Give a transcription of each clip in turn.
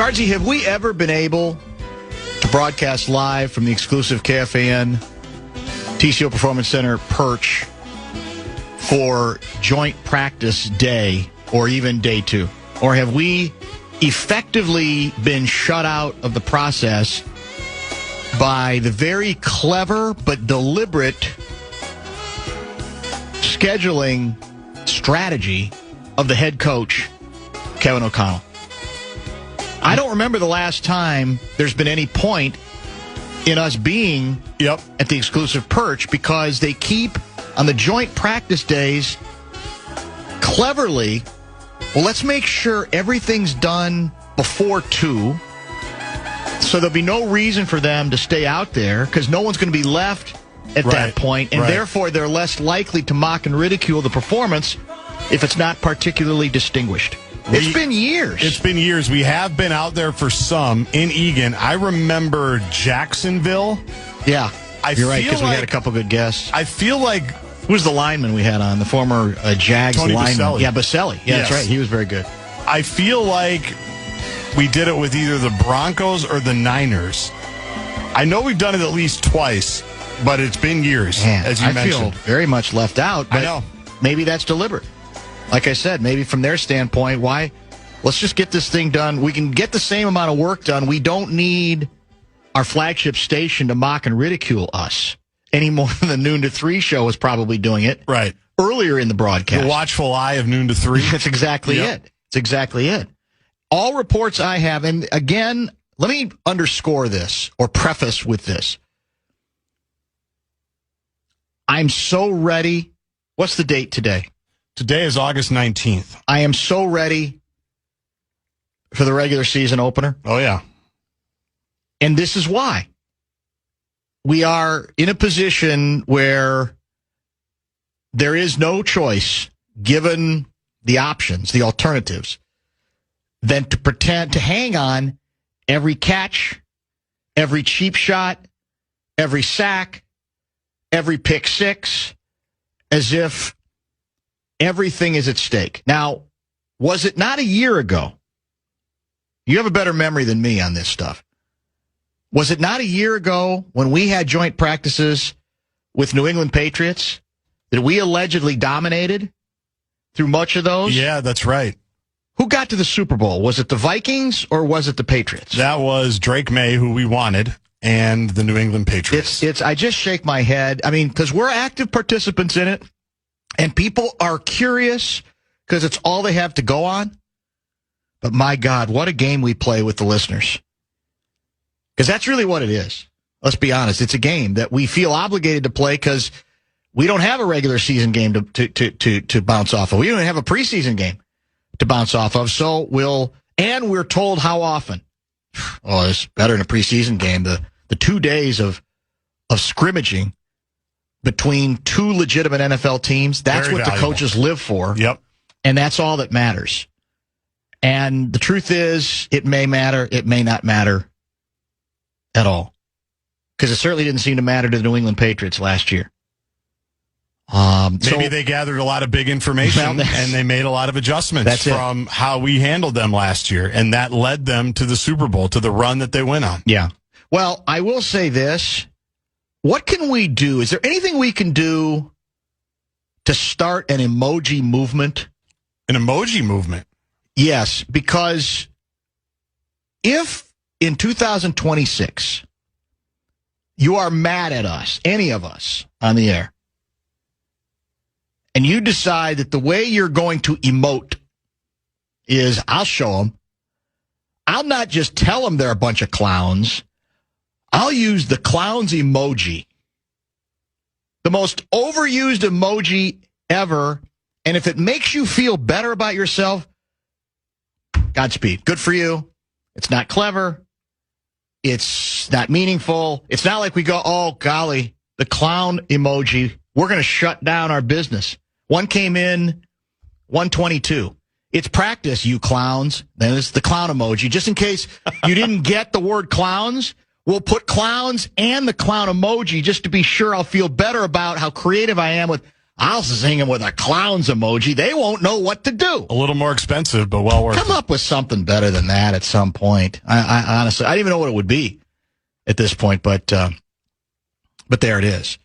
Guardsy, have we ever been able to broadcast live from the exclusive KFAN TCO Performance Center perch for joint practice day or even day two? Or have we effectively been shut out of the process by the very clever but deliberate scheduling strategy of the head coach, Kevin O'Connell? I don't remember the last time there's been any point in us being at the exclusive perch, because they keep on the joint practice days cleverly, well, let's make sure everything's done before 2, so there'll be no reason for them to stay out there because no one's going to be left at that point, and therefore they're less likely to mock and ridicule the performance if it's not particularly distinguished. It's been years. It's been years. We have been out there for some in Egan. I remember Jacksonville. Yeah, you're right, because we had a couple good guests. I feel like... Who was the lineman we had on? The former Jags Tony lineman. Baselli. Yeah, Baselli. Yeah, yes. That's right. He was very good. I feel like we did it with either the Broncos or the Niners. I know we've done it at least twice, but it's been years, as you mentioned. I feel very much left out, but I know. Maybe that's deliberate. Like I said, maybe from their standpoint, why? Let's just get this thing done. We can get the same amount of work done. We don't need our flagship station to mock and ridicule us any more than the noon to 3 show was probably doing it earlier in the broadcast. The watchful eye of noon to 3. That's exactly it. It's exactly it. All reports I have, and again, let me underscore this or preface with this. I'm so ready. What's the date today? Today is August 19th. I am so ready for the regular season opener. Oh, yeah. And this is why. We are in a position where there is no choice, given the options, the alternatives, than to pretend to hang on every catch, every cheap shot, every sack, every pick six, as if everything is at stake. Now, was it not a year ago? You have a better memory than me on this stuff. Was it not a year ago when we had joint practices with New England Patriots that we allegedly dominated through much of those? Yeah, that's right. Who got to the Super Bowl? Was it the Vikings or was it the Patriots? That was Drake May, who we wanted, and the New England Patriots. I just shake my head. I mean, because we're active participants in it, and people are curious because it's all they have to go on. But my God, what a game we play with the listeners. Because that's really what it is. Let's be honest. It's a game that we feel obligated to play because we don't have a regular season game to bounce off of. We don't have a preseason game to bounce off of. So we're told how often. Oh, it's better in a preseason game. The 2 days of scrimmaging between two legitimate NFL teams, that's very what valuable. The coaches live for. Yep. And that's all that matters. And the truth is, it may matter, it may not matter at all. Because it certainly didn't seem to matter to the New England Patriots last year. Maybe they gathered a lot of big information and they made a lot of adjustments from how we handled them last year. And that led them to the Super Bowl, to the run that they went on. Yeah. Well, I will say this. What can we do? Is there anything we can do to start an emoji movement? An emoji movement? Yes, because if in 2026 you are mad at us, any of us on the air, and you decide that the way you're going to emote is I'll show them. I'll not just tell them they're a bunch of clowns. I'll use the clowns emoji. The most overused emoji ever. And if it makes you feel better about yourself, Godspeed. Good for you. It's not clever. It's not meaningful. It's not like we go, oh, golly, the clown emoji. We're going to shut down our business. One came in 122. It's practice, you clowns. Then it's the clown emoji. Just in case you didn't get the word clowns, we'll put clowns and the clown emoji just to be sure I'll feel better about how creative I am with I'll zing them with a clown's emoji. They won't know what to do. A little more expensive, but well worth it. Come up with something better than that at some point. I honestly, I didn't even know what it would be at this point, but there it is.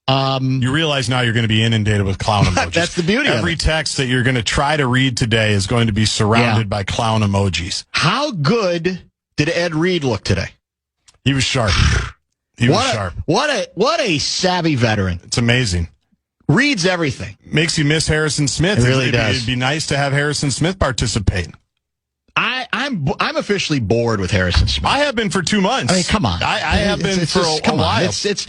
You realize now you're going to be inundated with clown emojis. That's the beauty of it. Every text that you're going to try to read today is going to be surrounded by clown emojis. How good did Ed Reed look today? He was sharp. He was sharp. What a savvy veteran. It's amazing. Reads everything. Makes you miss Harrison Smith. It really does. It'd be nice to have Harrison Smith participate. I'm officially bored with Harrison Smith. I have been for 2 months. I mean, come on. I have been for a while. It's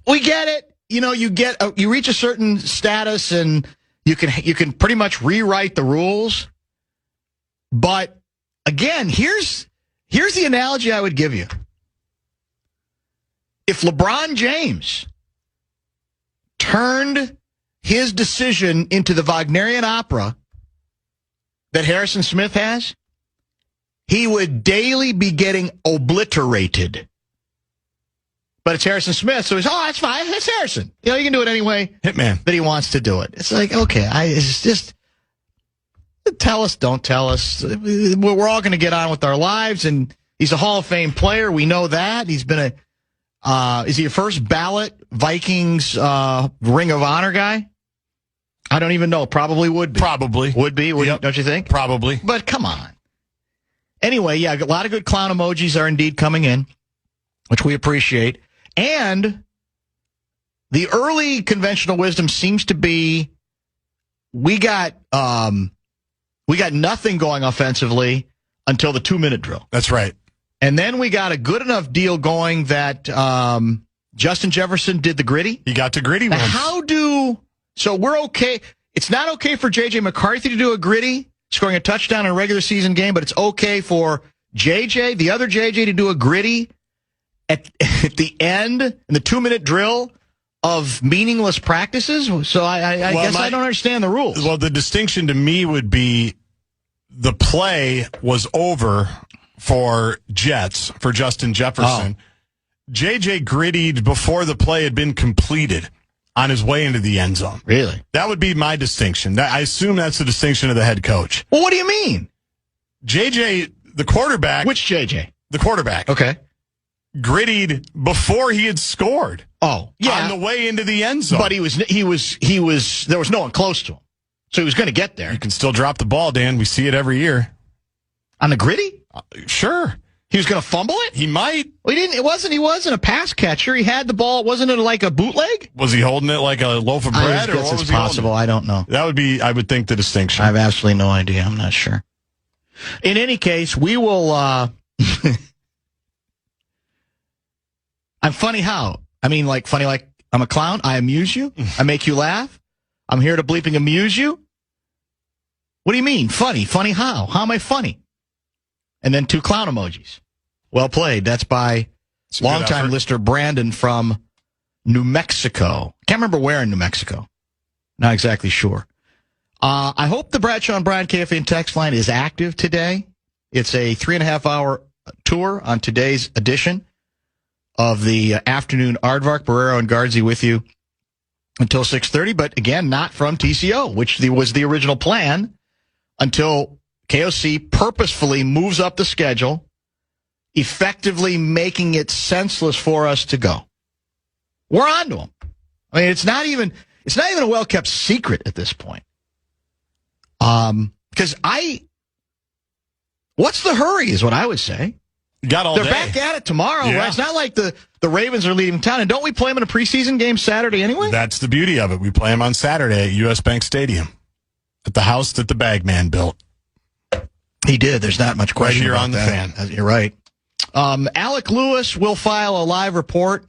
we get it. You know, you reach a certain status and you can pretty much rewrite the rules. But again, here's the analogy I would give you. If LeBron James turned his decision into the Wagnerian opera that Harrison Smith has, he would daily be getting obliterated. But it's Harrison Smith, so he's, that's fine. It's Harrison. You know, you can do it anyway Hitman. that he wants to do it. It's like, okay, it's just tell us, don't tell us. We're all going to get on with our lives, and he's a Hall of Fame player. We know that. He's been is he a first ballot Vikings Ring of Honor guy? I don't even know. Probably would be. Probably. Would be, Yep. Don't you think? Probably. But come on. Anyway, yeah, a lot of good clown emojis are indeed coming in, which we appreciate. And the early conventional wisdom seems to be we got nothing going offensively until the 2-minute drill. That's right. And then we got a good enough deal going that Justin Jefferson did the gritty. He got to gritty once. So we're okay. It's not okay for J.J. McCarthy to do a gritty, scoring a touchdown in a regular season game, but it's okay for J.J., the other J.J., to do a gritty at the end in the 2-minute drill of meaningless practices. So I guess I don't understand the rules. Well, the distinction to me would be the play was over for Jets, for Justin Jefferson. J.J. grittied before the play had been completed on his way into the end zone. Really? That would be my distinction. I assume that's the distinction of the head coach. Well, what do you mean? J.J., the quarterback. Which J.J.? The quarterback. Okay. Grittied before he had scored. Oh, yeah. On the way into the end zone. But he was, there was no one close to him. So he was going to get there. You can still drop the ball, Dan. We see it every year. On the gritty? Sure. He was going to fumble it? He might. Well, he wasn't a pass catcher. He had the ball. Wasn't it like a bootleg? Was he holding it like a loaf of bread? I guess it's possible. I don't know. That would be, I would think, the distinction. I have absolutely no idea. I'm not sure. In any case, we will, I'm funny how? I mean, like, funny like I'm a clown. I amuse you. I make you laugh. I'm here to bleeping amuse you. What do you mean? Funny? Funny how? How am I funny? And then 2 clown emojis. Well played. That's by longtime listener Brandon from New Mexico. Can't remember where in New Mexico. Not exactly sure. I hope the Bradshaw and Bryan KFAN text line is active today. It's a 3.5-hour tour on today's edition of the afternoon Aardvark. Barreiro and Guardsy with you until 6:30, but again, not from TCO, which was the original plan until KOC purposefully moves up the schedule, effectively making it senseless for us to go. We're on to them. I mean, it's not even a well-kept secret at this point. Because what's the hurry is what I would say. Got all They're day. back at it tomorrow. Yeah. Right? It's not like the Ravens are leading town. And don't we play them in a preseason game Saturday anyway? That's the beauty of it. We play them on Saturday at U.S. Bank Stadium at the house that the Bagman built. He did. There's not much question Right here about on the that. Fan. You're right. Alec Lewis will file a live report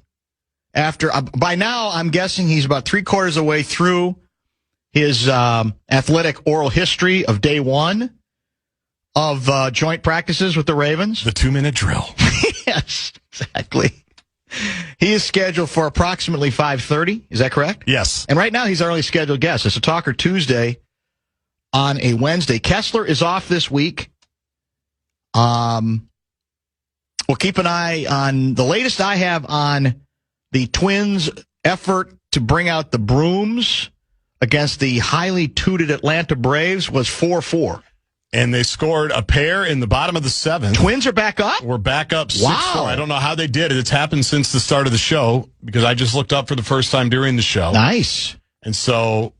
after. By now, I'm guessing he's about 3/4 of the way through his athletic oral history of day 1 of joint practices with the Ravens. The 2-minute drill. Yes, exactly. He is scheduled for approximately 5:30. Is that correct? Yes. And right now, he's our only scheduled guest. It's a Talker Tuesday on a Wednesday. Kessler is off this week. We'll keep an eye on the latest I have on the Twins' effort to bring out the brooms against the highly touted Atlanta Braves was 4-4. And they scored a pair in the bottom of the seventh. Twins are back up? We're back up 6-4. Wow. I don't know how they did it. It's happened since the start of the show because I just looked up for the first time during the show. Nice. And so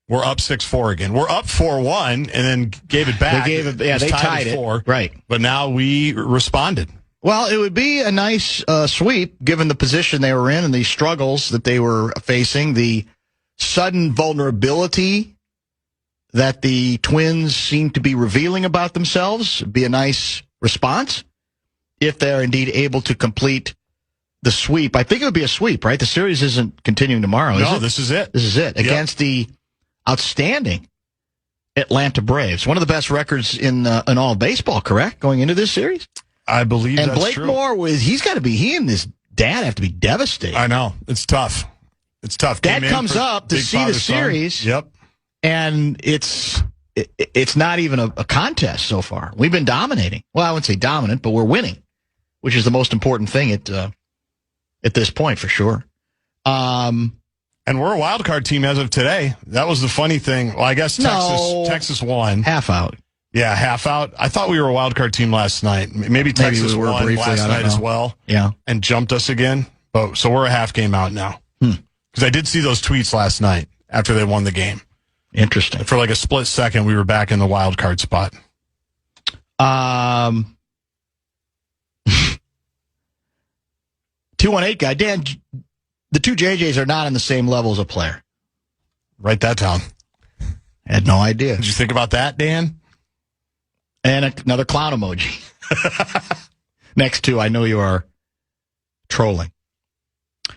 we're up 6-4 again. We're up 4-1 and then gave it back. They tied it. 4, right. But now we responded. Well, it would be a nice sweep given the position they were in and the struggles that they were facing, the sudden vulnerability that the Twins seem to be revealing about themselves. It'd be a nice response if they're indeed able to complete the sweep. I think it would be a sweep, right? The series isn't continuing tomorrow, is it? No, this is it. This is it. Yep. Against the outstanding Atlanta Braves. One of the best records in all of baseball, correct? Going into this series? I believe that's true. And Blake Moore, he and his dad have to be devastated. I know. It's tough. It's tough. Dad comes up to see the series. Son. Yep. And it's not even a contest so far. We've been dominating. Well, I wouldn't say dominant, but we're winning, which is the most important thing at this point for sure. And we're a wild card team as of today. That was the funny thing. Well, I guess Texas won. Half out. Yeah, half out. I thought we were a wild card team last night. Maybe Texas won briefly, last night as well. Yeah. And jumped us again. So we're a half game out now. Because I did see those tweets last night after they won the game. Interesting. For like a split second, we were back in the wild card spot. 218 guy. Dan, the two JJs are not on the same level as a player. Write that down. Had no idea. Did you think about that, Dan? And another clown emoji. Next to, I know you are trolling.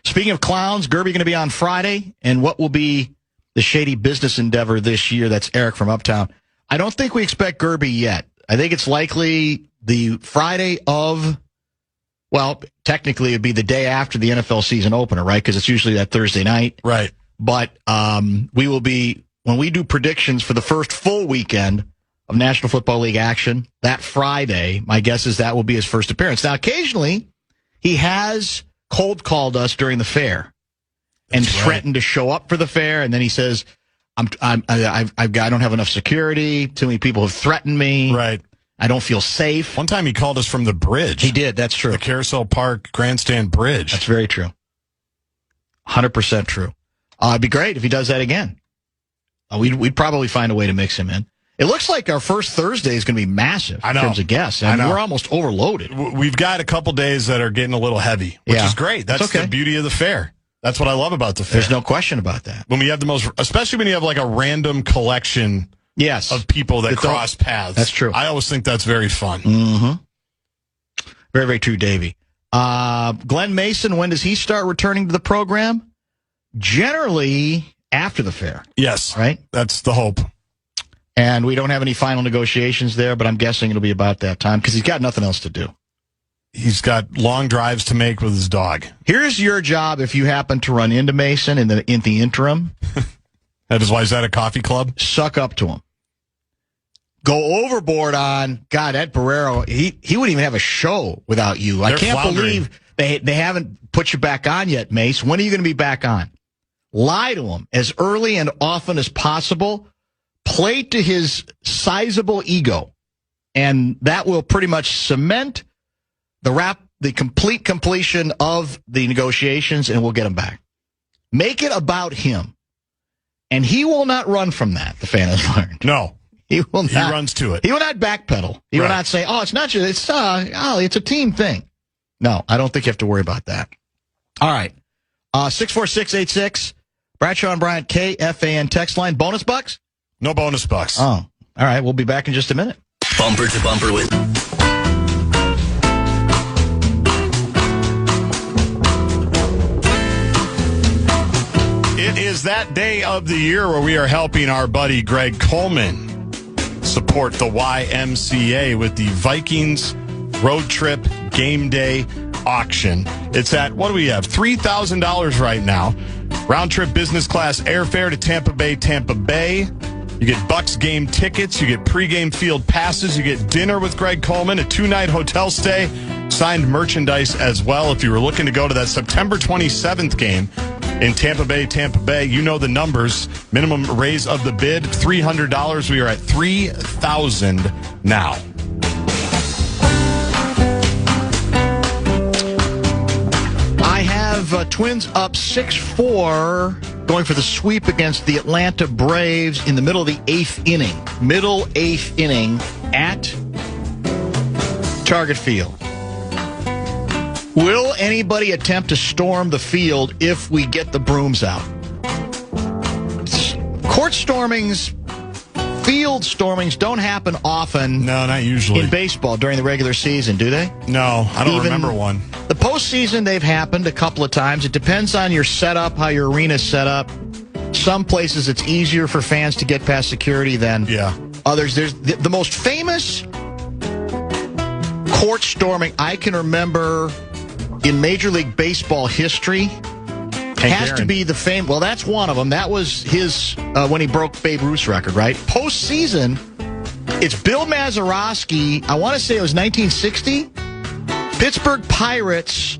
Speaking of clowns, Gerby going to be on Friday, and what will be the shady business endeavor this year? That's Eric from Uptown. I don't think we expect Gerby yet. I think it's likely the Friday of, well, technically it'd be the day after the NFL season opener, right? Because it's usually that Thursday night. Right. But we will be, when we do predictions for the first full weekend of National Football League action, that Friday, my guess is that will be his first appearance. Now, occasionally, he has cold called us during the fair and threatened to show up for the fair, and then he says, I don't have enough security. Too many people have threatened me. Right. I don't feel safe. One time he called us from the bridge. He did. That's true. The Carousel Park Grandstand Bridge. That's very true. 100% true. It'd be great if he does that again. We'd probably find a way to mix him in. It looks like our first Thursday is going to be massive in terms of guests. And we're almost overloaded. We've got a couple days that are getting a little heavy, which is great. That's the beauty of the fair. That's what I love about the fair. There's no question about that. When we have especially when you have like a random collection of people that cross paths. That's true. I always think that's very fun. Mm-hmm. Very, very true, Davey. Glenn Mason, when does he start returning to the program? Generally after the fair. Yes. Right? That's the hope. And we don't have any final negotiations there, but I'm guessing it'll be about that time because he's got nothing else to do. He's got long drives to make with his dog. Here's your job if you happen to run into Mason in the interim. That is why he's at a coffee club? Suck up to him. Go overboard on, God, Ed Barreiro, he wouldn't even have a show without you. They're I can't floundering. believe they haven't put you back on yet, Mace. When are you going to be back on? Lie to him as early and often as possible. Play to his sizable ego, and that will pretty much cement the complete completion of the negotiations, and we'll get him back. Make it about him, and he will not run from that. The fan has learned. No, he will not. He runs to it. He will not backpedal. He will not say, "Oh, it's not just it's a team thing." No, I don't think you have to worry about that. All right, 64686 Bradshaw and Bryant KFAN text line. Bonus bucks. No bonus bucks. Oh, all right. We'll be back in just a minute. Bumper to bumper with. It is that day of the year where we are helping our buddy Greg Coleman support the YMCA with the Vikings Road Trip Game Day Auction. It's at, what do we have? $3,000 right now. Round trip business class airfare to Tampa Bay. You get Bucks game tickets. You get pregame field passes. You get dinner with Greg Coleman, a 2-night hotel stay, signed merchandise as well. If you were looking to go to that September 27th game, in Tampa Bay. You know the numbers. Minimum raise of the bid, $300. We are at $3,000 now. I have Twins up 6-4, going for the sweep against the Atlanta Braves in the middle of the 8th inning. Middle 8th inning at Target Field. Will anybody attempt to storm the field if we get the brooms out? Court stormings, field stormings don't happen often. No, not usually. In baseball during the regular season, do they? No, I don't remember one. The postseason, they've happened a couple of times. It depends on your setup, how your arena's set up. Some places it's easier for fans to get past security than others. There's the most famous court storming I can remember in Major League Baseball history has to be the fame. Well, that's one of them. That was his when he broke Babe Ruth's record, right? Postseason, it's Bill Mazeroski. I want to say it was 1960. Pittsburgh Pirates,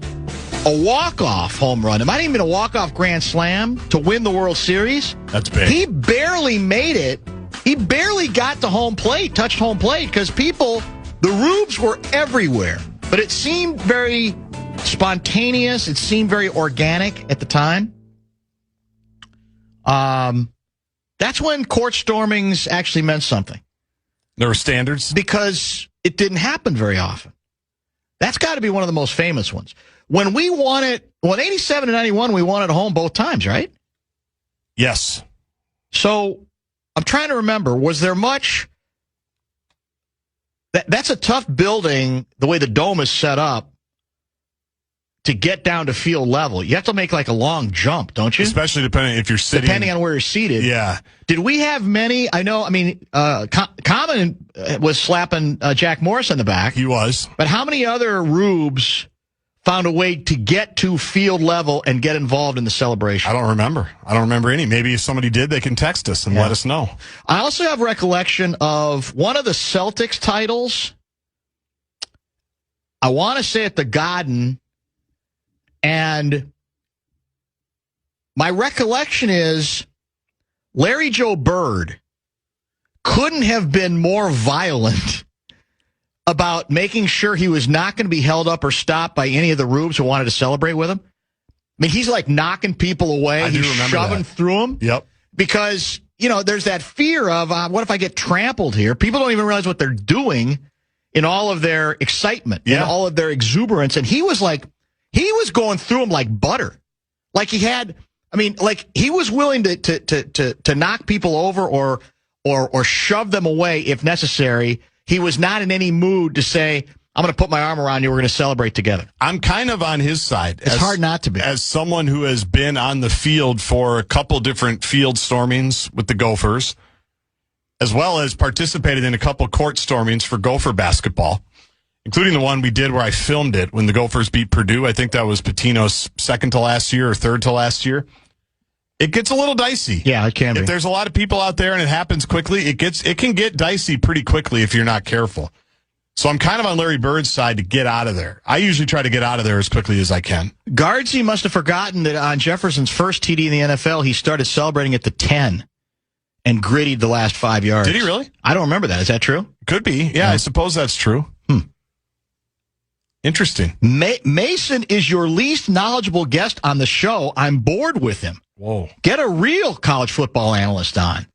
a walk-off home run. It might even been a walk-off grand slam to win the World Series. That's big. He barely made it. He barely got to home plate, touched home plate, because the rubes were everywhere. But it seemed very spontaneous. It seemed very organic at the time. That's when court stormings actually meant something. There were standards? Because it didn't happen very often. That's got to be one of the most famous ones. When we won it, in 87 and 91, we won at home both times, right? Yes. So I'm trying to remember, was there much... That's a tough building, the way the dome is set up, to get down to field level. You have to make like a long jump, don't you? Especially depending on where you're seated. Yeah. Did we have many? Common was slapping Jack Morris in the back. He was. But how many other rubes found a way to get to field level and get involved in the celebration? I don't remember any. Maybe if somebody did, they can text us and let us know. I also have recollection of one of the Celtics titles. I want to say at the Garden. And my recollection is Larry Joe Bird couldn't have been more violent about making sure he was not going to be held up or stopped by any of the rubes who wanted to celebrate with him. I mean, he's like knocking people away. He's shoving through them. Yep. Because, there's that fear of, what if I get trampled here? People don't even realize what they're doing in all of their excitement, in all of their exuberance. And he was going through them like butter. Like he was willing to knock people over or shove them away if necessary. He was not in any mood to say, I'm going to put my arm around you, we're going to celebrate together. I'm kind of on his side. It's hard not to be. As someone who has been on the field for a couple different field stormings with the Gophers, as well as participated in a couple court stormings for Gopher basketball, including the one we did where I filmed it when the Gophers beat Purdue. I think that was Patino's second to last year or third to last year. It gets a little dicey. Yeah, it can be. If there's a lot of people out there and it happens quickly, it can get dicey pretty quickly if you're not careful. So I'm kind of on Larry Bird's side to get out of there. I usually try to get out of there as quickly as I can. Guardsy must have forgotten that on Jefferson's first TD in the NFL, he started celebrating at the 10 and grittied the last 5 yards. Did he really? I don't remember that. Is that true? Could be. Yeah, I suppose that's true. Interesting. Mason is your least knowledgeable guest on the show. I'm bored with him. Whoa. Get a real college football analyst on.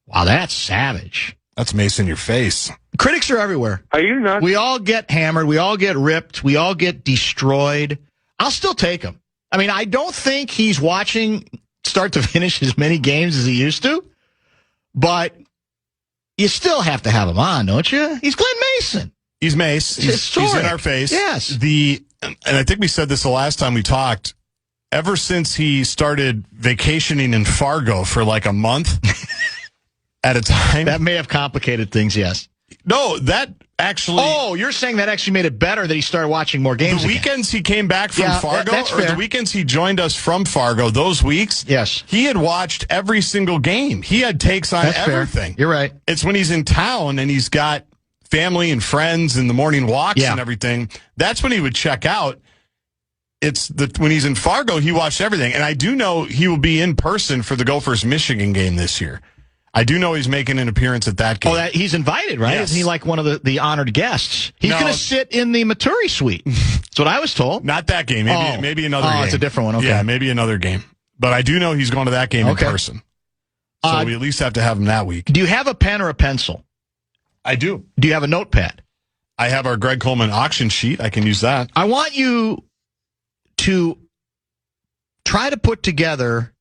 Wow, that's savage. That's Mason your face. Critics are everywhere. Are you not? We all get hammered. We all get ripped. We all get destroyed. I'll still take him. I mean, I don't think he's watching start to finish as many games as he used to, but you still have to have him on, don't you? He's Glenn Mason. He's Mace. He's in our face. Yes. And I think we said this the last time we talked. Ever since he started vacationing in Fargo for like a month at a time. That may have complicated things, yes. No, that actually... Oh, you're saying that actually made it better that he started watching more games The weekends he came back from Fargo, that's fair. the weekends he joined us from Fargo, those weeks, yes, he had watched every single game. He had takes on everything. Fair. You're right. It's when he's in town and he's got family and friends and the morning walks and everything. That's when he would check out. when he's in Fargo, he watched everything. And I do know he will be in person for the Gophers-Michigan game this year. I do know he's making an appearance at that game. Oh, he's invited, right? Yes. Isn't he like one of the honored guests? He's going to sit in the Maturi suite. That's what I was told. Not that game. Maybe another game. Oh, it's a different one. Okay. Yeah, maybe another game. But I do know he's going to that game in person. So we at least have to have him that week. Do you have a pen or a pencil? I do. Do you have a notepad? I have our Greg Coleman auction sheet. I can use that. I want you to try to put together.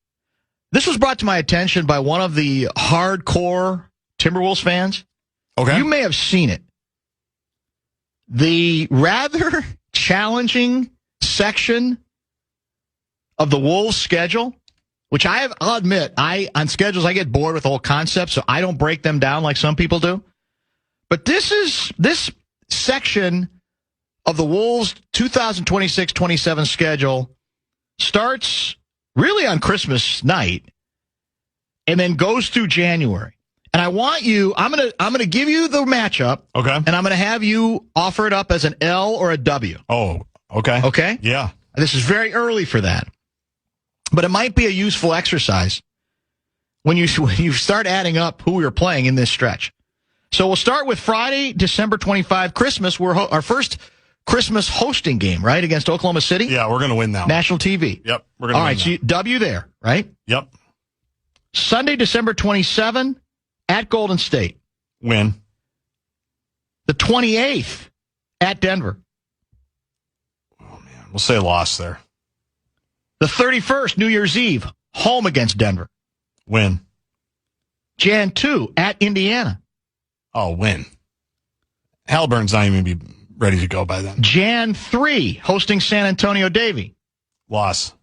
This was brought to my attention by one of the hardcore Timberwolves fans. Okay. You may have seen it. The rather challenging section of the Wolves' schedule, which I'll admit, on schedules I get bored with the whole concept, so I don't break them down like some people do. But this section of the Wolves' 2026-27 schedule starts really on Christmas night and then goes through January. And I want you, I'm gonna give you the matchup. Okay. And I'm gonna have you offer it up as an L or a W. Oh, okay. Okay? Yeah. This is very early for that. But it might be a useful exercise when you start adding up who we are playing in this stretch. So we'll start with Friday, December 25, Christmas. We're our first Christmas hosting game, right, against Oklahoma City? Yeah, we're going to win now. National TV. Yep, we're going to win. All right, so W there, right? Yep. Sunday, December 27, at Golden State. Win. The 28th, at Denver. Oh, man. We'll say loss there. The 31st, New Year's Eve, home against Denver. Win. Jan 2, at Indiana. Oh, win. Halliburton's not even going to be ready to go by then. Jan 3, hosting San Antonio Davy. Loss.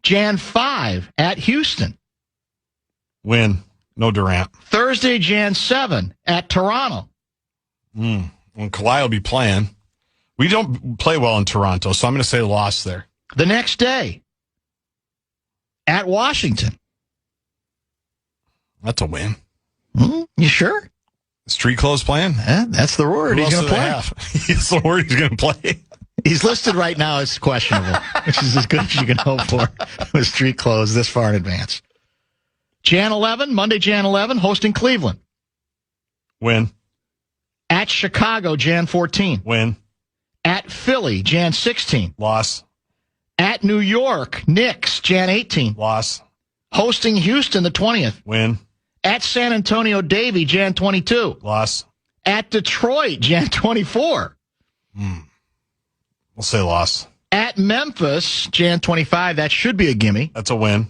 Jan 5, at Houston. Win. No Durant. Thursday, Jan 7, at Toronto. When Kawhi will be playing. We don't play well in Toronto, so I'm going to say loss there. The next day, at Washington. That's a win. You sure? Street clothes playing? That's the word he's going to play. That's the word he's going to play. He's listed right now as questionable, which is as good as you can hope for with street clothes this far in advance. Jan 11, Monday, Jan 11, hosting Cleveland. Win. At Chicago, Jan 14. Win. At Philly, Jan 16. Loss. At New York, Knicks, Jan 18. Loss. Hosting Houston, the 20th. Win. At San Antonio Davy, Jan 22. Loss. At Detroit, Jan 24. We'll say loss. At Memphis, Jan 25. That should be a gimme. That's a win.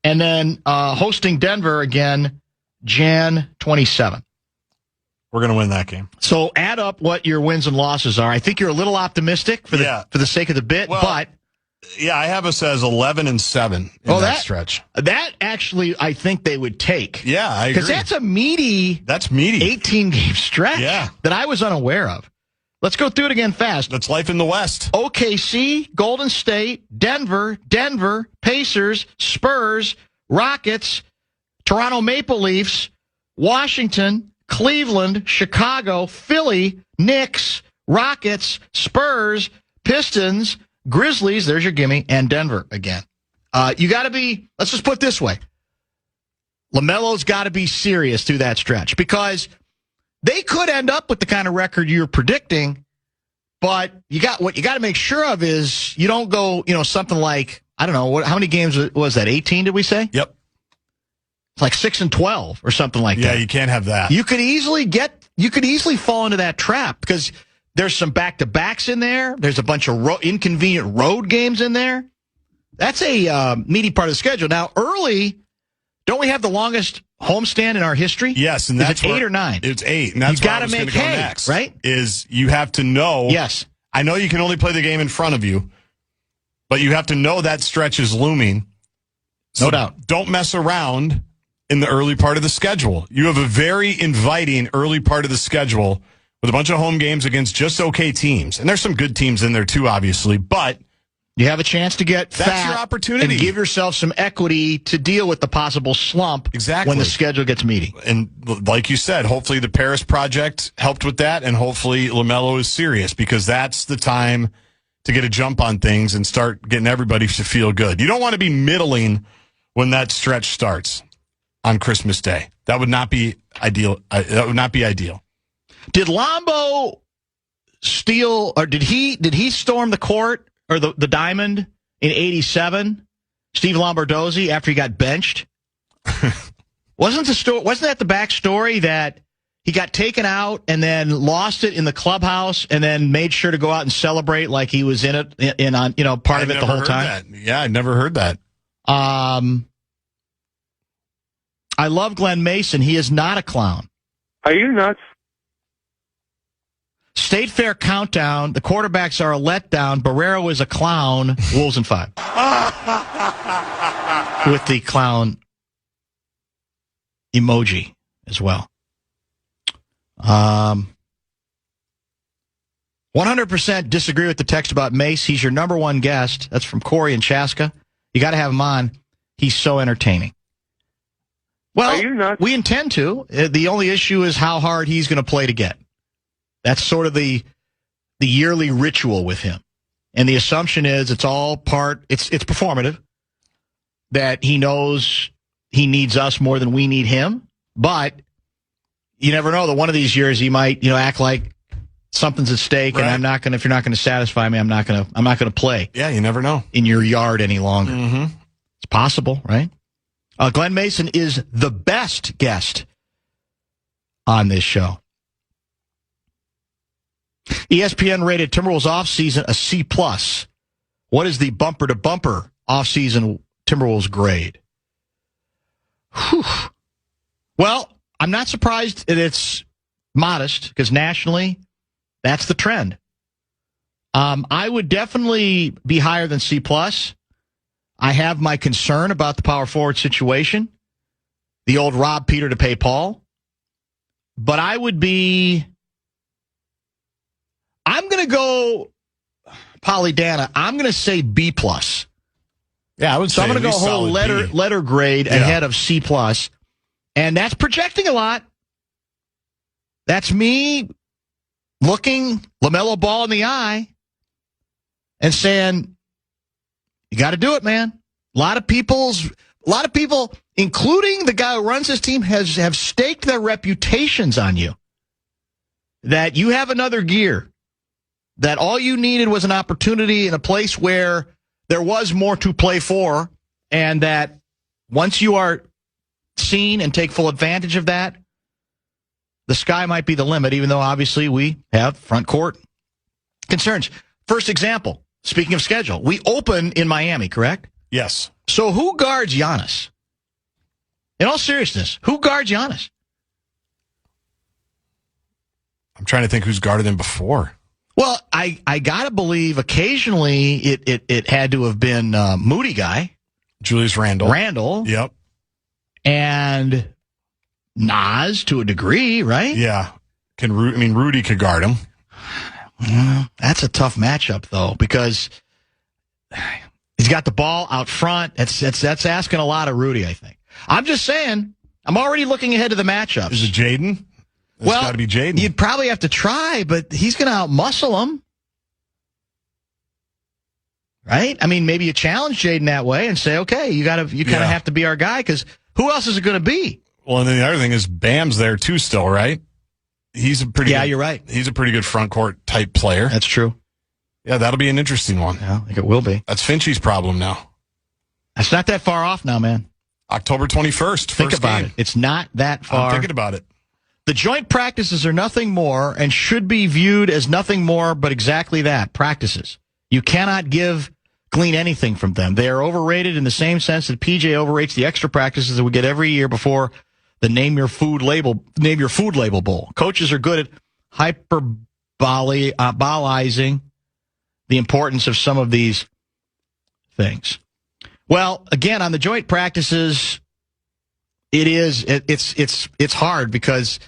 And then hosting Denver again, Jan 27. We're going to win that game. So add up what your wins and losses are. I think you're a little optimistic for the sake of the bit, but yeah, I have us as 11-7 in that stretch. That actually, I think they would take. Yeah, I agree. Because that's a meaty. That's meaty. 18-game stretch. Yeah. That I was unaware of. Let's go through it again fast. That's life in the West. OKC, Golden State, Denver, Pacers, Spurs, Rockets, Toronto Maple Leafs, Washington, Cleveland, Chicago, Philly, Knicks, Rockets, Spurs, Pistons, Grizzlies, there's your gimme, and Denver again. You got to be, let's just put it this way. LaMelo's got to be serious through that stretch because they could end up with the kind of record you're predicting, but what you got to make sure of is you don't go, something like, I don't know, how many games was that? 18, did we say? Yep. It's like 6-12 or something like that. Yeah, you can't have that. You could easily fall into that trap because there's some back-to-backs in there. There's a bunch of inconvenient road games in there. That's a meaty part of the schedule. Now, early, don't we have the longest homestand in our history? Yes, and that's 8 or 9. It's 8, and that's you got to make hay, next, right? Is you have to know. Yes, I know you can only play the game in front of you, but you have to know that stretch is looming. So no doubt. Don't mess around in the early part of the schedule. You have a very inviting early part of the schedule with a bunch of home games against just okay teams. And there's some good teams in there too, obviously, but you have a chance to get that's your opportunity. And give yourself some equity to deal with the possible slump when the schedule gets meaty. And like you said, hopefully the Paris Project helped with that, and hopefully LaMelo is serious because that's the time to get a jump on things and start getting everybody to feel good. You don't want to be middling when that stretch starts on Christmas Day. That would not be ideal. That would not be ideal. Did Lombo steal, or did he storm the court or the diamond in '87? Steve Lombardozzi after he got benched. Wasn't that the backstory that he got taken out and then lost it in the clubhouse and then made sure to go out and celebrate like he was in it part of it the whole time? Yeah, I never heard that. I love Glenn Mason. He is not a clown. Are you nuts? State Fair countdown. The quarterbacks are a letdown. Barreiro is a clown. Wolves in 5. With the clown emoji as well. 100% disagree with the text about Mace. He's your number one guest. That's from Corey and Chaska. You got to have him on. He's so entertaining. Well, we intend to. The only issue is how hard he's going to play to get. That's sort of the yearly ritual with him. And the assumption is it's all it's performative, that he knows he needs us more than we need him. But you never know that one of these years he might, act like something's at stake, right. And if you're not going to satisfy me, I'm not going to play. Yeah, you never know. In your yard any longer. Mm-hmm. It's possible, right? Glenn Mason is the best guest on this show. ESPN rated Timberwolves offseason a C+. What is the bumper-to-bumper offseason Timberwolves grade? Whew. Well, I'm not surprised that it's modest, because nationally, that's the trend. I would definitely be higher than C+. I have my concern about the power forward situation, the old rob Peter to pay Paul. But I'm going to go, Polydana, I'm going to say B+. Yeah, I would say so. I'm going to go a whole letter grade ahead of C+. And that's projecting a lot. That's me looking LaMelo Ball in the eye and saying, you got to do it, man. A lot of people, including the guy who runs this team, have staked their reputations on you. That you have another gear. That all you needed was an opportunity in a place where there was more to play for, and that once you are seen and take full advantage of that, the sky might be the limit, even though obviously we have front court concerns. First example, speaking of schedule, we open in Miami, correct? Yes. So who guards Giannis? In all seriousness, who guards Giannis? I'm trying to think who's guarded him before. Well, I got to believe occasionally it had to have been Moody guy. Julius Randle. Yep. And Nas to a degree, right? Yeah. Rudy could guard him. That's a tough matchup, though, because he's got the ball out front. That's asking a lot of Rudy, I think. I'm just saying, I'm already looking ahead to the matchups. Is it Jaden? It's got to be Jaden. You'd probably have to try, but he's going to outmuscle him. Right? I mean, maybe you challenge Jaden that way and say, okay, you kind of have to be our guy, because who else is it going to be? Well, and then the other thing is Bam's there too still, right? He's a pretty you're right. He's a pretty good front court type player. That's true. Yeah, that'll be an interesting one. Yeah, I think it will be. That's Finchie's problem now. That's not that far off now, man. October 21st. Think about it. It's not that far. I'm thinking about it. The joint practices are nothing more and should be viewed as nothing more but exactly that, practices. You cannot glean anything from them. They are overrated in the same sense that PJ overrates the extra practices that we get every year before the Name Your Food Label Bowl. Coaches are good at hyperbolizing the importance of some of these things. Well, again, on the joint practices, it's hard because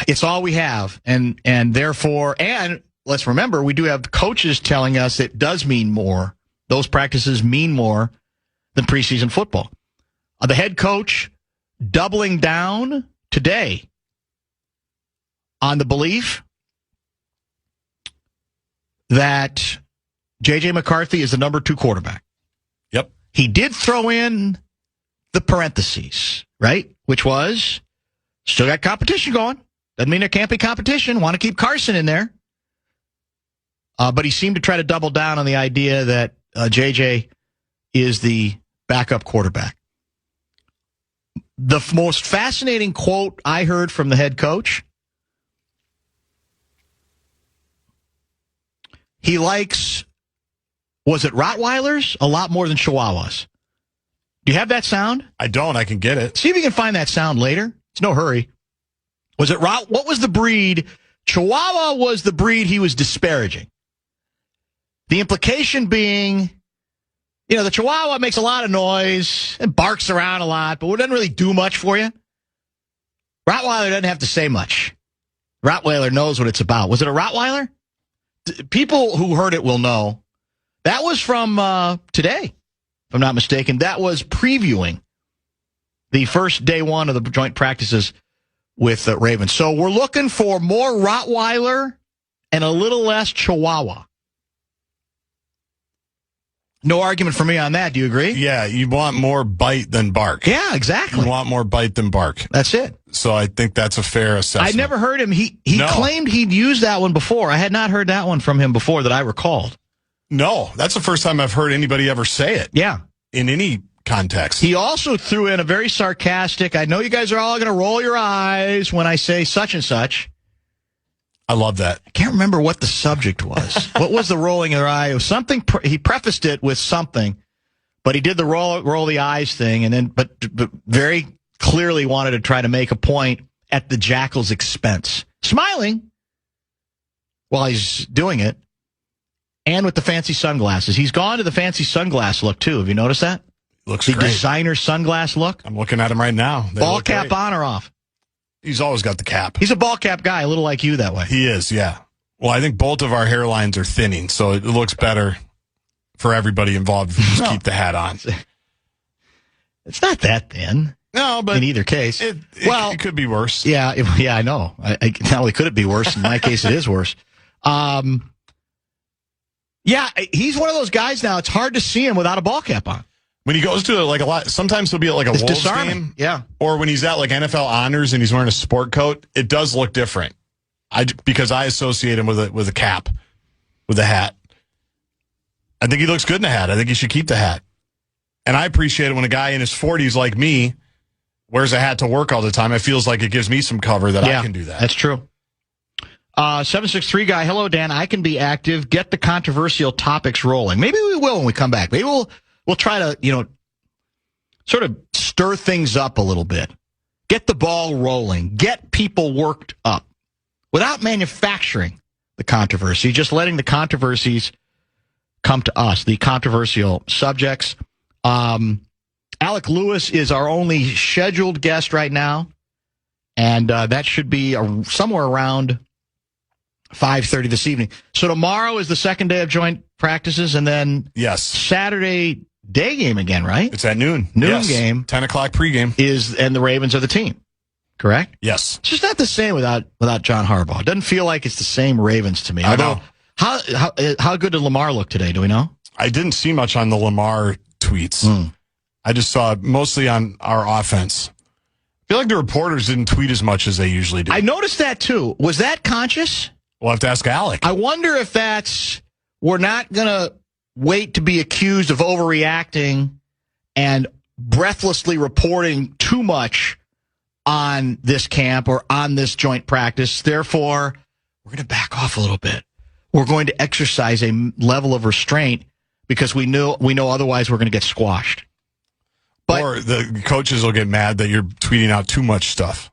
it's all we have, and therefore, and let's remember, we do have coaches telling us it does mean more. Those practices mean more than preseason football. The head coach doubling down today on the belief that J.J. McCarthy is the number 2 quarterback. Yep. He did throw in the parentheses, right? Which was, still got competition going. Doesn't mean there can't be competition. Want to keep Carson in there. But he seemed to try to double down on the idea that J.J. is the backup quarterback. The most fascinating quote I heard from the head coach, he likes, was it Rottweilers? A lot more than Chihuahuas. Do you have that sound? I don't. I can get it. See if you can find that sound later. It's no hurry. Was it what was the breed? Chihuahua was the breed he was disparaging. The implication being, you know, the Chihuahua makes a lot of noise and barks around a lot, but it doesn't really do much for you. Rottweiler doesn't have to say much. Rottweiler knows what it's about. Was it a Rottweiler? People who heard it will know. That was from today, if I'm not mistaken. That was previewing the first day one of the joint practices with Ravens. So we're looking for more Rottweiler and a little less Chihuahua. No argument for me on that. Do you agree? Yeah, you want more bite than bark. Yeah, exactly. You want more bite than bark. That's it. So I think that's a fair assessment. I never heard him. He claimed he'd used that one before. I had not heard that one from him before that I recalled. No, that's the first time I've heard anybody ever say it. Yeah. In any context. He also threw in a very sarcastic, I know you guys are all going to roll your eyes when I say such and such. I love that. I can't remember what the subject was. What was the rolling your eye? It was something. He prefaced it with something, but he did the roll the eyes thing, and then but very clearly wanted to try to make a point at the Jackal's expense, smiling while he's doing it, and with the fancy sunglasses. He's gone to the fancy sunglass look too. Have you noticed that? Looks the great. Designer sunglass look. I'm looking at him right now. Ball cap on or off? He's always got the cap. He's a ball cap guy, a little like you that way. He is, yeah. Well, I think both of our hairlines are thinning, so it looks better for everybody involved if we just keep the hat on. It's not that thin. No, but in either case, it could be worse. Yeah, I know. Not only could it be worse, in my case, it is worse. Yeah, he's one of those guys now. It's hard to see him without a ball cap on. When he goes to like a lot, sometimes he'll be at like a Wolves game. Yeah. Or when he's at like NFL honors and he's wearing a sport coat, it does look different. Because I associate him with a cap, with a hat. I think he looks good in a hat. I think he should keep the hat. And I appreciate it when a guy in his 40s like me wears a hat to work all the time. It feels like it gives me some cover that I can do that. That's true. 763 guy, hello, Dan. I can be active. Get the controversial topics rolling. Maybe we will when we come back. Maybe we'll try to, sort of stir things up a little bit. Get the ball rolling. Get people worked up without manufacturing the controversy, just letting the controversies come to us, the controversial subjects. Alec Lewis is our only scheduled guest right now, and that should be somewhere around 5:30 this evening. So tomorrow is the second day of joint practices, and then Saturday day game again, right? It's at noon. Game. 10 o'clock pregame. And the Ravens are the team, correct? Yes. It's just not the same without John Harbaugh. It doesn't feel like it's the same Ravens to me. I know. How good did Lamar look today? Do we know? I didn't see much on the Lamar tweets. I just saw it mostly on our offense. I feel like the reporters didn't tweet as much as they usually do. I noticed that too. Was that conscious? We'll have to ask Alec. I wonder if we're not going to wait to be accused of overreacting and breathlessly reporting too much on this camp or on this joint practice. Therefore, we're going to back off a little bit. We're going to exercise a level of restraint because we know otherwise we're going to get squashed. Or the coaches will get mad that you're tweeting out too much stuff.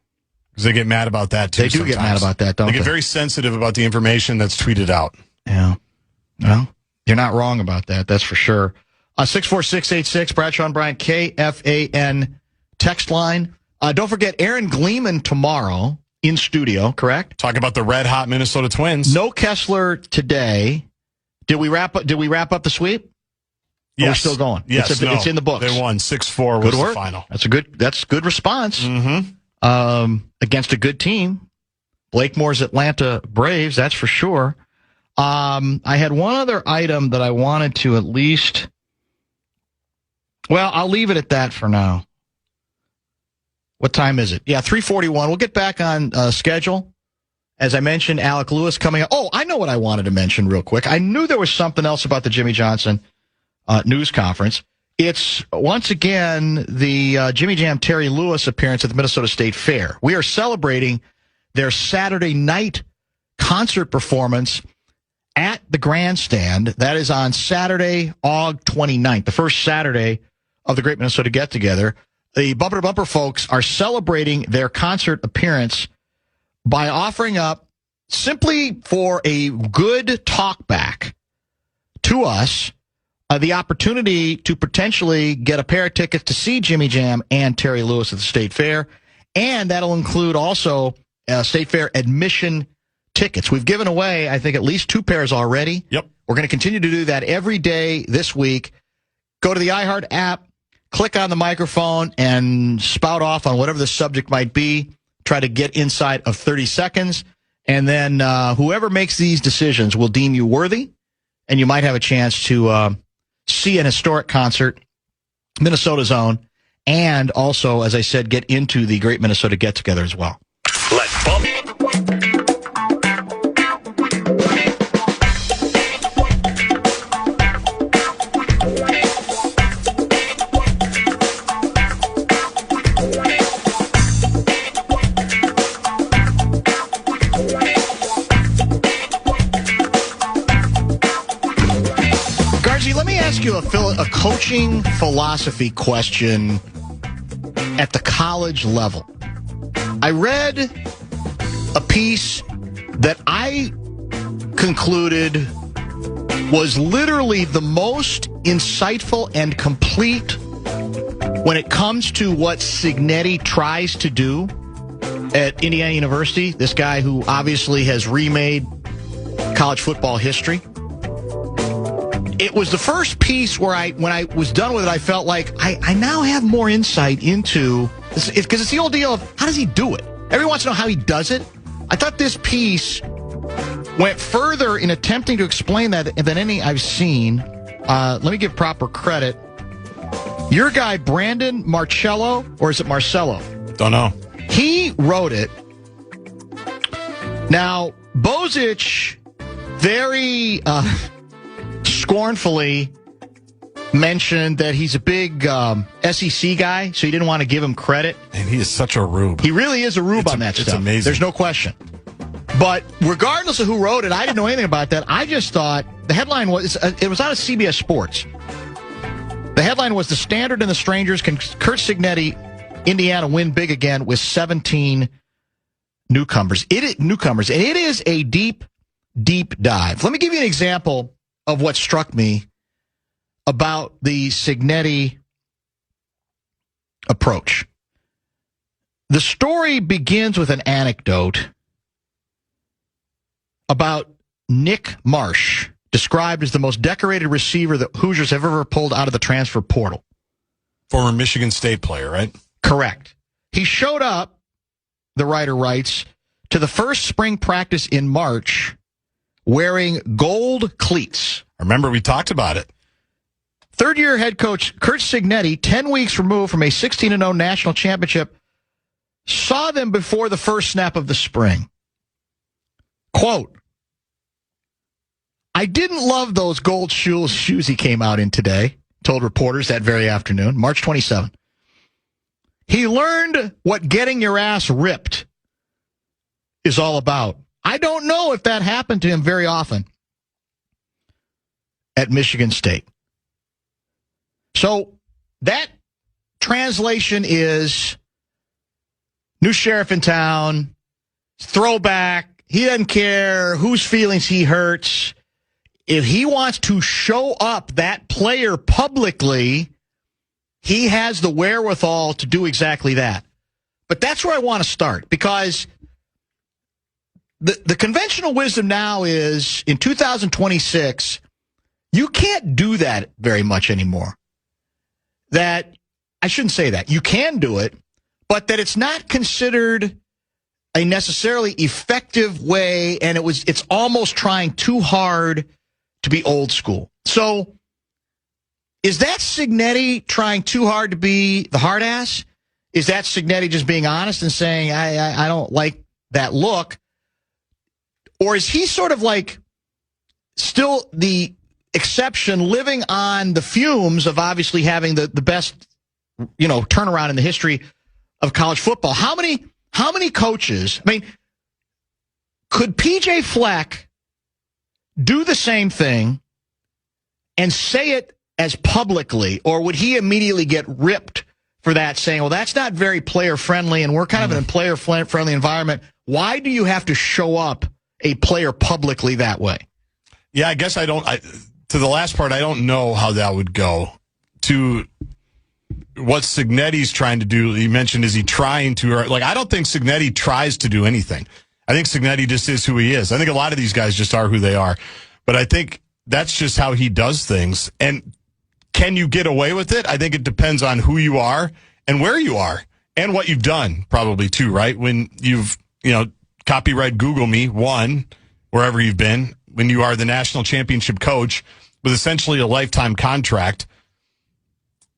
Because they get mad about that, too. They do get mad about that, don't they? They get very sensitive about the information that's tweeted out. Yeah. Well, you're not wrong about that. That's for sure. 64686, Bradshaw and Bryant, KFAN text line. Don't forget, Aaron Gleeman tomorrow in studio, correct? Talk about the red-hot Minnesota Twins. No Kessler today. Did we wrap up the sweep? Yes. We're still going. Yes, it's in the books. They won 6-4 was the final. That's good response. Mm-hmm. Against a good team. Blakemore's Atlanta Braves, that's for sure. I had one other item that I wanted to at least. Well, I'll leave it at that for now. What time is it? Yeah, 3:41. We'll get back on schedule. As I mentioned, Alec Lewis coming up. Oh, I know what I wanted to mention real quick. I knew there was something else about the Jimmy Johnson news conference. It's, once again, the Jimmy Jam Terry Lewis appearance at the Minnesota State Fair. We are celebrating their Saturday night concert performance at the Grandstand. That is on Saturday, August 29th, the first Saturday of the Great Minnesota Get-Together. The Bumper to Bumper folks are celebrating their concert appearance by offering up, simply for a good talkback to us, the opportunity to potentially get a pair of tickets to see Jimmy Jam and Terry Lewis at the State Fair. And that'll include also State Fair admission tickets. We've given away, I think, at least 2 pairs already. Yep. We're going to continue to do that every day this week. Go to the iHeart app, click on the microphone, and spout off on whatever the subject might be. Try to get inside of 30 seconds. And then whoever makes these decisions will deem you worthy, and you might have a chance to see an historic concert, Minnesota's own, and also, as I said, get into the Great Minnesota Get-Together as well. Let's bump. You a coaching philosophy question at the college level. I read a piece that I concluded was literally the most insightful and complete when it comes to what Cignetti tries to do at Indiana University. This guy who obviously has remade college football history. It was the first piece where when I was done with it, I felt like I now have more insight into this, because it's the old deal of how does he do it? Everyone wants to know how he does it. I thought this piece went further in attempting to explain that than any I've seen. Let me give proper credit. Your guy, Brandon Marcello, or is it Marcello? Don't know. He wrote it. Now, Bozich very scornfully mentioned that he's a big SEC guy, so he didn't want to give him credit. And he is such a rube. He really is a rube on that stuff. It's amazing. There's no question. But regardless of who wrote it, I didn't know anything about that. I just thought the headline was, it was out of CBS Sports. The headline was, "The Standard and the Strangers, can Curt Cignetti, Indiana, win big again with 17 newcomers?" And it is a deep, deep dive. Let me give you an example of what struck me about the Cignetti approach. The story begins with an anecdote about Nick Marsh, described as the most decorated receiver the Hoosiers have ever pulled out of the transfer portal. Former Michigan State player, right? Correct. He showed up, the writer writes, to the first spring practice in March wearing gold cleats. Remember, we talked about it. Third-year head coach Curt Cignetti, 10 weeks removed from a 16-0 national championship, saw them before the first snap of the spring. Quote, "I didn't love those gold shoes he came out in today," told reporters that very afternoon, March 27. "He learned what getting your ass ripped is all about. I don't know if that happened to him very often at Michigan State." So that translation is new sheriff in town, throwback, he doesn't care whose feelings he hurts. If he wants to show up that player publicly, he has the wherewithal to do exactly that. But that's where I want to start, because the conventional wisdom now is, in 2026, you can't do that very much anymore. That, I shouldn't say that. You can do it, but that it's not considered a necessarily effective way, and it's almost trying too hard to be old school. So is that Cignetti trying too hard to be the hard ass? Is that Cignetti just being honest and saying, I don't like that look? Or is he sort of like still the exception, living on the fumes of obviously having the best, turnaround in the history of college football? How many coaches, could PJ Fleck do the same thing and say it as publicly, or would he immediately get ripped for that, saying, well, that's not very player-friendly, and we're kind of in a player-friendly environment. Why do you have to show up a player publicly that way? Yeah, I guess to the last part, I don't know how that would go. To what Cignetti's trying to do, you mentioned, is he trying to, I don't think Cignetti tries to do anything. I think Cignetti just is who he is. I think a lot of these guys just are who they are. But I think that's just how he does things. And can you get away with it? I think it depends on who you are and where you are and what you've done, probably, too, right? When you've, copyright Google me, won, wherever you've been, when you are the national championship coach with essentially a lifetime contract,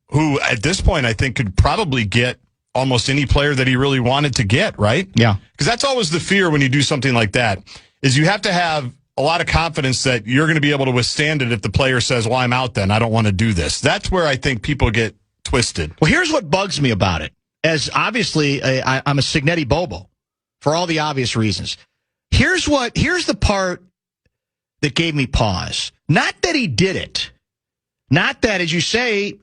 who at this point I think could probably get almost any player that he really wanted to get, right? Yeah. Because that's always the fear when you do something like that, is you have to have a lot of confidence that you're going to be able to withstand it if the player says, well, I'm out then, I don't want to do this. That's where I think people get twisted. Well, here's what bugs me about it. As obviously I'm a Cignetti Bobo for all the obvious reasons. Here's the part that gave me pause. Not that he did it. Not that, as you say,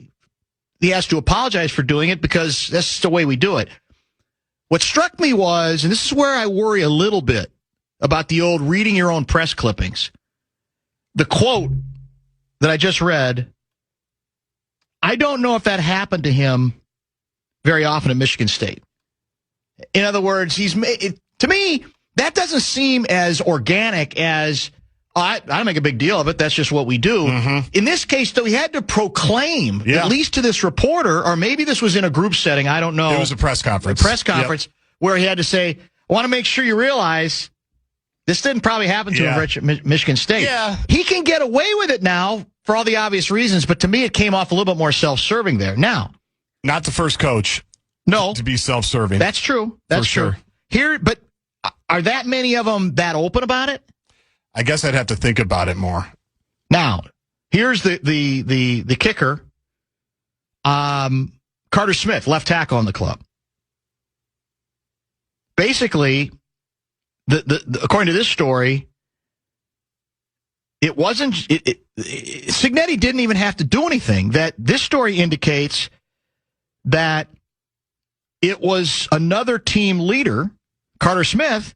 he has to apologize for doing it, because that's the way we do it. What struck me was, and this is where I worry a little bit about the old reading your own press clippings. The quote that I just read, I don't know if that happened to him very often at Michigan State. In other words, to me, that doesn't seem as organic as, I don't make a big deal of it, that's just what we do. Mm-hmm. In this case, though, he had to proclaim, at least to this reporter, or maybe this was in a group setting, I don't know. It was a press conference. Where he had to say, I want to make sure you realize this didn't probably happen to him at Michigan State. Yeah. He can get away with it now for all the obvious reasons, but to me it came off a little bit more self-serving there. Now, not the first coach to be self-serving. That's true. That's true. Sure. But are that many of them that open about it? I guess I'd have to think about it more. Now, here's the kicker. Carter Smith, left tackle on the club. Basically, according to this story, it wasn't. Cignetti didn't even have to do anything. That this story indicates that it was another team leader, Carter Smith,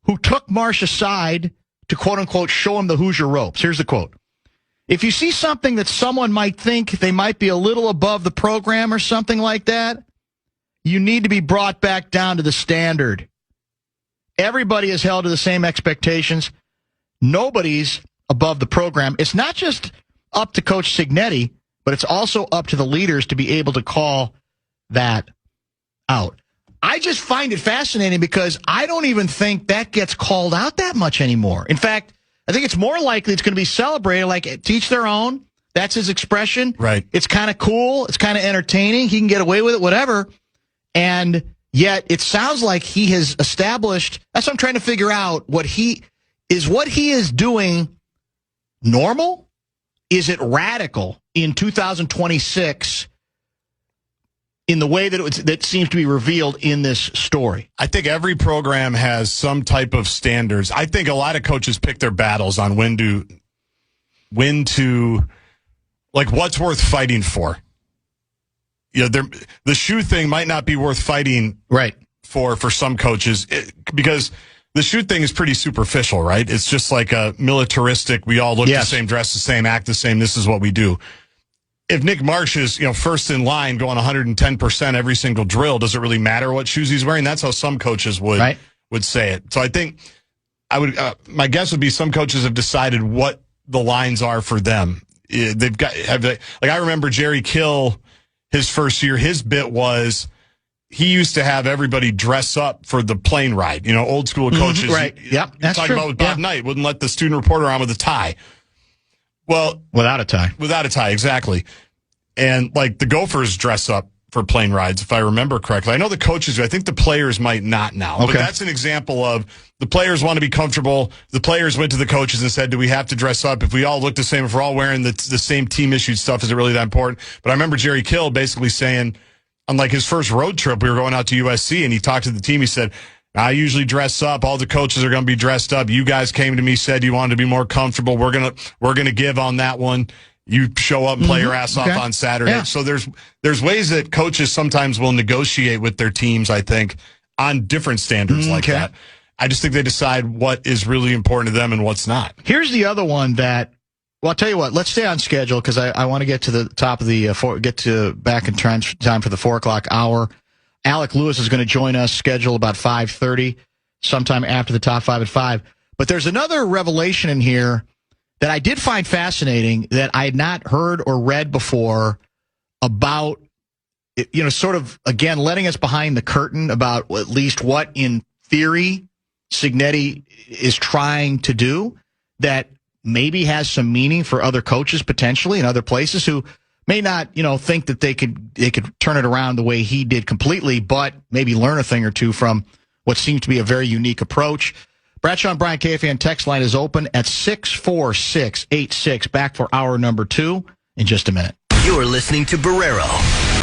who took Marsh aside to, quote-unquote, show him the Hoosier ropes. Here's the quote. If you see something that someone might think they might be a little above the program or something like that, you need to be brought back down to the standard. Everybody is held to the same expectations. Nobody's above the program. It's not just up to Coach Cignetti, but it's also up to the leaders to be able to call that out. I just find it fascinating because I don't even think that gets called out that much anymore. In fact, I think it's more likely it's going to be celebrated like teach their own. That's his expression. Right. It's kind of cool. It's kind of entertaining. He can get away with it, whatever. And yet it sounds like he has established, that's what I'm trying to figure out, what he is doing normal? Is it radical in 2026 in the way that seems to be revealed in this story? I think every program has some type of standards. I think a lot of coaches pick their battles on when to, like, what's worth fighting for. The shoe thing might not be worth fighting for some coaches because the shoe thing is pretty superficial, right? It's just like a militaristic, we all look the same, dress the same, act the same, this is what we do. If Nick Marsh is, first in line going 110% every single drill, does it really matter what shoes he's wearing? That's how some coaches would say it. So I think my guess would be some coaches have decided what the lines are for them. I remember Jerry Kill, his first year, his bit was he used to have everybody dress up for the plane ride. Old school coaches. Right. Yep. That's talking true. about with Bob Knight, wouldn't let the student reporter on with a tie. Well, without a tie. Without a tie, exactly. And like the Gophers dress up for plane rides, if I remember correctly. I know the coaches do. I think the players might not now. Okay. But that's an example of the players want to be comfortable. The players went to the coaches and said, do we have to dress up? If we all look the same, if we're all wearing the same team-issued stuff, is it really that important? But I remember Jerry Kill basically saying, on like his first road trip, we were going out to USC, and he talked to the team. He said, I usually dress up. All the coaches are going to be dressed up. You guys came to me, said you wanted to be more comfortable. We're gonna give on that one. You show up and play your ass off on Saturday. Yeah. So there's ways that coaches sometimes will negotiate with their teams, I think, on different standards like that. I just think they decide what is really important to them and what's not. Here's the other one that, well, I'll tell you what, let's stay on schedule because I want to get to the top of the, back in time for the 4 o'clock hour. Alec Lewis is going to join us, scheduled about 5:30, sometime after the top 5 at 5. But there's another revelation in here that I did find fascinating that I had not heard or read before about, sort of, again, letting us behind the curtain about at least what, in theory, Cignetti is trying to do that maybe has some meaning for other coaches potentially in other places who may not, think that they could turn it around the way he did completely, but maybe learn a thing or two from what seems to be a very unique approach. Bradshaw and Bryant KFAN text line is open at 64686. Back for hour number 2 in just a minute. You're listening to Barreiro.